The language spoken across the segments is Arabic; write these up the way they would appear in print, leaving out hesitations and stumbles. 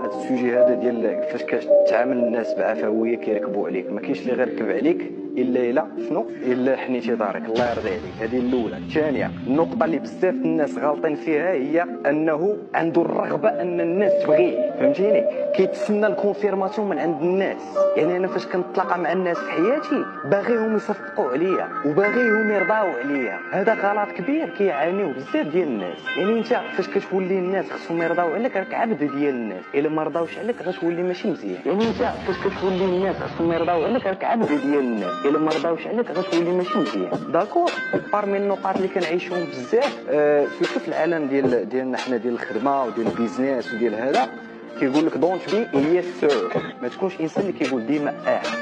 هذا السوجي هذا ديال فاش كتعامل الناس بعفويه كيركبوا عليك، ما كاينش اللي غيركب عليك الا شنو الا حنيتي دارك. الله يرضي عليك. هذه الاولى. الثانيه، النقطه اللي بزاف الناس غالطين فيها هي انه عنده الرغبه ان الناس تبغيه، فهمتيني؟ كيتسنى الكونفيرماسيون من عند الناس. يعني انا فاش كنتلاقى مع الناس في حياتي باغيهم يصفقوا عليا وباغيهم يرضاو عليا. هذا غلط كبير كيعانيو بزاف ديال الناس. يعني انت فاش كتولي الناس خصهم يرضاو عليك راك عبد ديال الناس، الا ما رضاوش عليك غتولي ماشي مزيان. يعني انت فاش كتولي الناس خصهم يرضاو عليك راك عبد ديال الناس، الا ما رضاوش عليك غتولي ماشي مزيان. داكور. بارمي النقاط اللي كنعيشوهم بزاف في العالم ديالنا حنا ديال الخدمه وديال البيزنس وديال هذا، كيقول لك دونت بي يس سير. ما تكونش انسان اللي كيقول ديما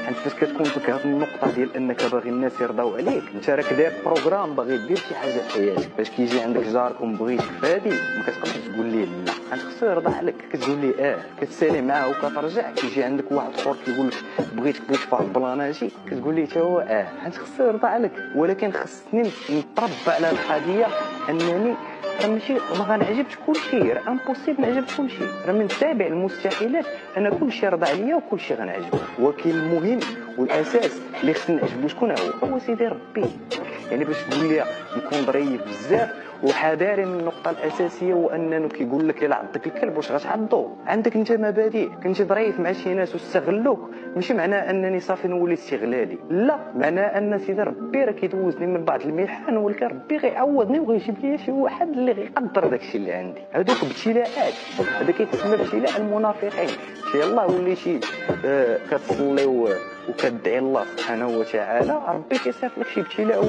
حيت فاش كتكون فيك هذه النقطه ديال انك باغي الناس يرضاو عليك، انت راك داير بروغرام باغي دير شي حاجه في حياتك. فاش كيجي عندك جارك ومبغيتك فادي ما كتقدرش تقول ليه لا، انت خصو يرضى عليك. كتقول ليه كتسالي معاه وكترجع. كيجي عندك واحد اخر كيقول لك بغيتك في واحد البلاناجي، كتقول ليه حتى هو انت خصو يرضى عليك. ولكن خصني نتربى على القضيه انني راه ماشي ما غنعجبش كلشي، راه امبوسيبل نعجب كلشي، راه من تابع المستحيلات انا كلشي رضى عليا وكلشي غنعجبو. ولكن المهم والاساس اللي خصني نعجبو شكون هو سيدي ربي. يعني باش تقول لي نكون ظريف بزاف وحذاري من النقطه الاساسيه، هو انه كيقول لك الا عضك الكلب واش غتعضو. عندك انت مبادئ، كنتي ظريف مع شي ناس واستغلوك، ماشي معناه انني صافي نولي استغلالي، لا، معناه ان سيدي ربي راه كيدوزني من بعض المحن، ولكن ربي غيعوضني وغيجيب لي شي واحد اللي غيقدر داكشي اللي عندي. هذوك ابتلاءات، هذا كيتسمى ابتلاء المنافقين. يلاه وليتي كتصلي وكتدعي الله سبحانه وتعالى، ربي كيصيفط لك شي ابتلاء.